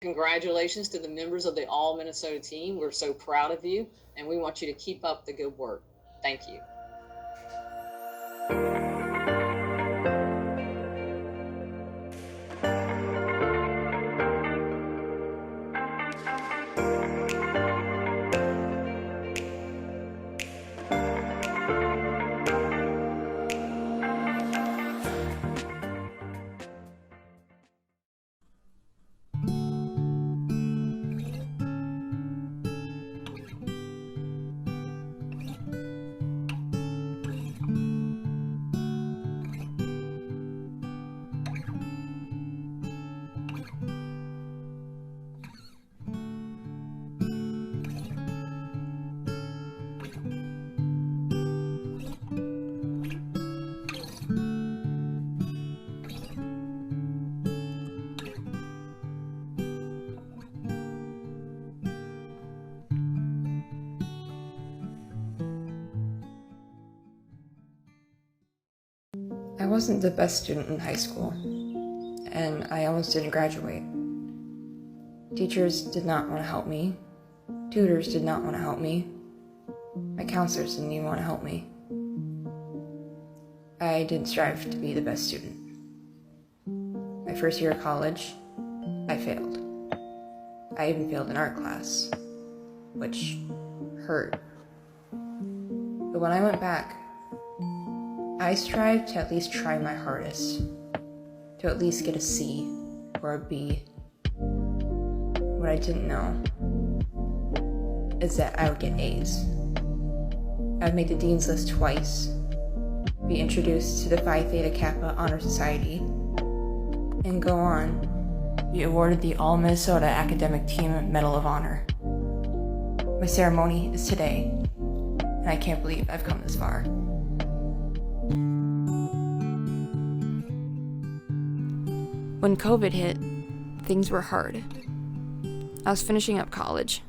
Congratulations to the members of the All Minnesota team. We're so proud of you, and we want you to keep up the good work. Thank you. I wasn't the best student in high school, and I almost didn't graduate. Teachers did not want to help me. Tutors did not want to help me. My counselors didn't even want to help me. I did strive to be the best student. My first year of college, I failed. I even failed an art class, which hurt. But when I went back, I strived to at least try my hardest, to at least get a C or a B. What I didn't know is that I would get A's. I would make the Dean's List twice, be introduced to the Phi Theta Kappa Honor Society, and go on, be awarded the All Minnesota Academic Team Medal of Honor. My ceremony is today, and I can't believe I've come this far. When COVID hit, things were hard. I was finishing up college,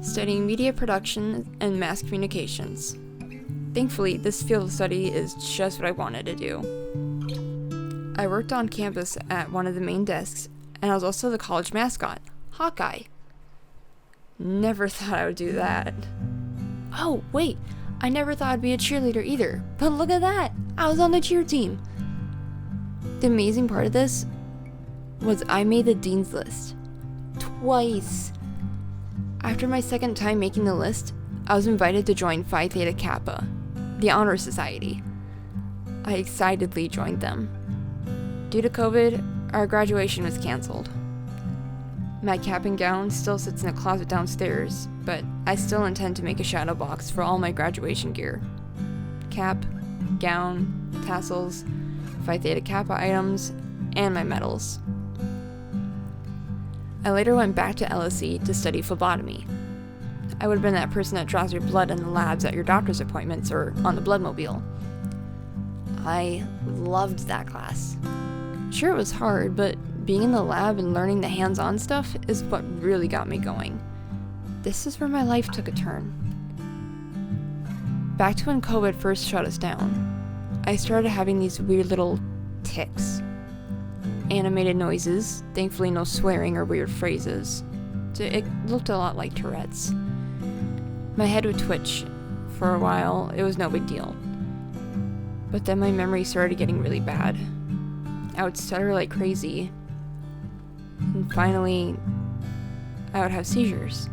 studying media production and mass communications. Thankfully, this field of study is just what I wanted to do. I worked on campus at one of the main desks, and I was also the college mascot, Hawkeye. Never thought I would do that. Oh, wait, I never thought I'd be a cheerleader either, but look at that! I was on the cheer team! The amazing part of this was I made the Dean's List. Twice. After my second time making the list, I was invited to join Phi Theta Kappa, the Honor Society. I excitedly joined them. Due to COVID, our graduation was canceled. My cap and gown still sits in a closet downstairs, but I still intend to make a shadow box for all my graduation gear. Cap, gown, tassels, Phi Theta Kappa items, and my medals. I later went back to LSE to study phlebotomy. I would have been that person that draws your blood in the labs at your doctor's appointments or on the bloodmobile. I loved that class. Sure, it was hard, but being in the lab and learning the hands-on stuff is what really got me going. This is where my life took a turn. Back to when COVID first shut us down, I started having these weird little tics. Animated noises, thankfully no swearing or weird phrases. It looked a lot like Tourette's. My head would twitch. For a while, it was no big deal. But then my memory started getting really bad. I would stutter like crazy. And finally, I would have seizures.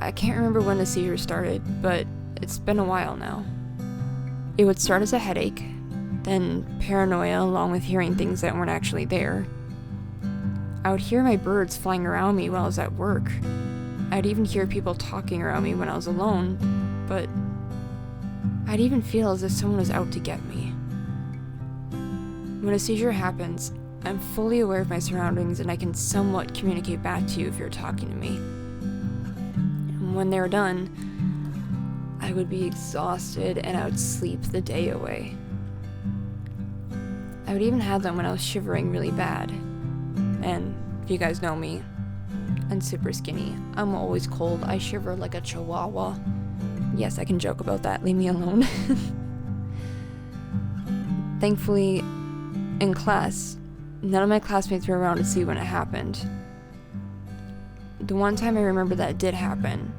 I can't remember when the seizures started, but it's been a while now. It would start as a headache, then paranoia along with hearing things that weren't actually there. I would hear my birds flying around me while I was at work. I'd even hear people talking around me when I was alone, but I'd even feel as if someone was out to get me. When a seizure happens, I'm fully aware of my surroundings and I can somewhat communicate back to you if you're talking to me. And when they're done, I would be exhausted and I would sleep the day away. I would even have them when I was shivering really bad. And if you guys know me, I'm super skinny. I'm always cold. I shiver like a chihuahua. Yes, I can joke about that. Leave me alone. Thankfully, in class, none of my classmates were around to see when it happened. The one time I remember that it did happen,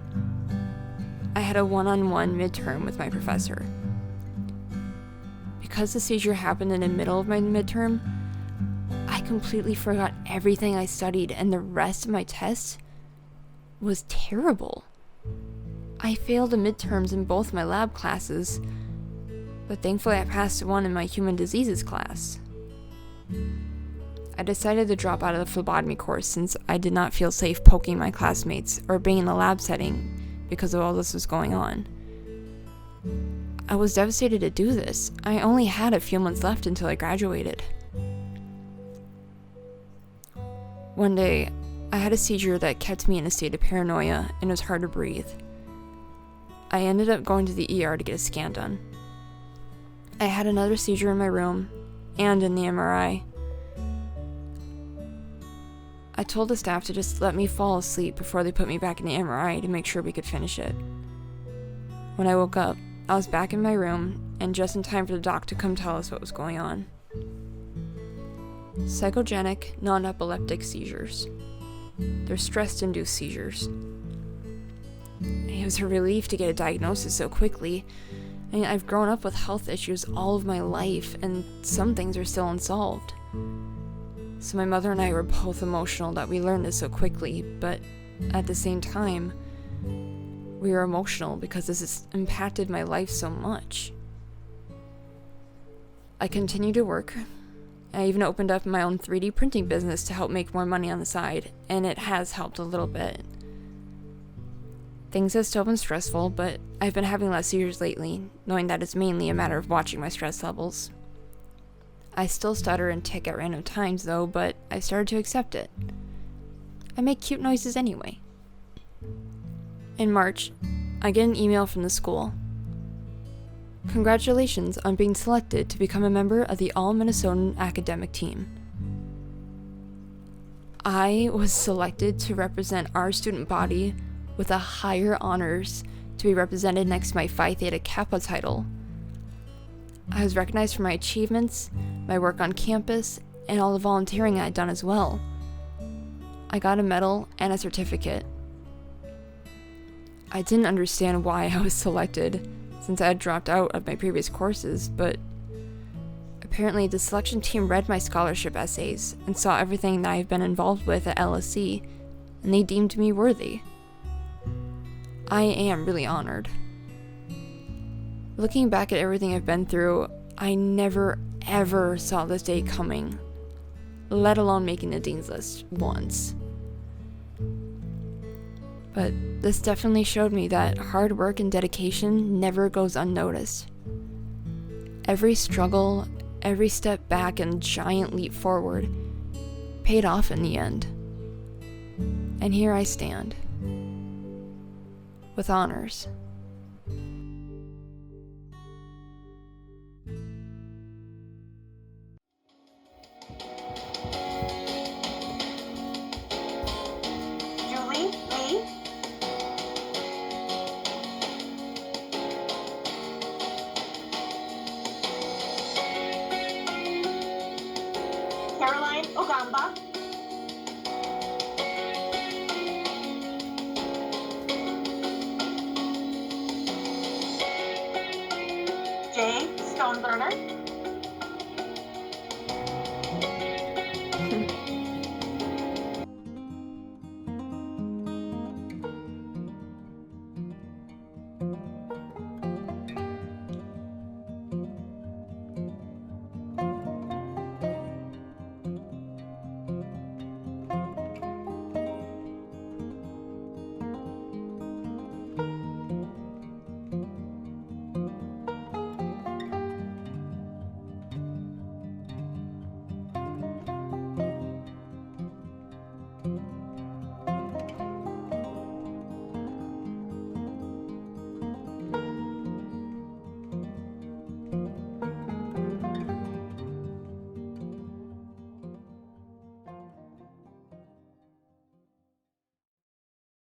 I had a one-on-one midterm with my professor. Because the seizure happened in the middle of my midterm, I completely forgot everything I studied, and the rest of my test was terrible. I failed the midterms in both my lab classes, but thankfully I passed one in my human diseases class. I decided to drop out of the phlebotomy course since I did not feel safe poking my classmates or being in the lab setting because of all this was going on. I was devastated to do this. I only had a few months left until I graduated. One day, I had a seizure that kept me in a state of paranoia and it was hard to breathe. I ended up going to the ER to get a scan done. I had another seizure in my room and in the MRI. I told the staff to just let me fall asleep before they put me back in the MRI to make sure we could finish it. When I woke up, I was back in my room and just in time for the doc to come tell us what was going on. Psychogenic, non-epileptic seizures. They're stress-induced seizures. It was a relief to get a diagnosis so quickly. I mean, I've grown up with health issues all of my life, and some things are still unsolved. So my mother and I were both emotional that we learned this so quickly, but at the same time, we were emotional because this has impacted my life so much. I continue to work. I even opened up my own 3D printing business to help make more money on the side, and it has helped a little bit. Things have still been stressful, but I've been having less seizures lately, knowing that it's mainly a matter of watching my stress levels. I still stutter and tick at random times though, but I started to accept it. I make cute noises anyway. In March, I get an email from the school. Congratulations on being selected to become a member of the All-Minnesotan Academic Team. I was selected to represent our student body with a higher honors to be represented next to my Phi Theta Kappa title. I was recognized for my achievements, my work on campus, and all the volunteering I'd done as well. I got a medal and a certificate. I didn't understand why I was selected, since I had dropped out of my previous courses, but apparently the selection team read my scholarship essays and saw everything that I've been involved with at LSC, and they deemed me worthy. I am really honored. Looking back at everything I've been through, I never ever saw this day coming, let alone making the dean's list once. But this definitely showed me that hard work and dedication never goes unnoticed. Every struggle, every step back and giant leap forward paid off in the end. And here I stand, with honors. Julie Lee. Caroline Ogamba. Jay Stoneburner.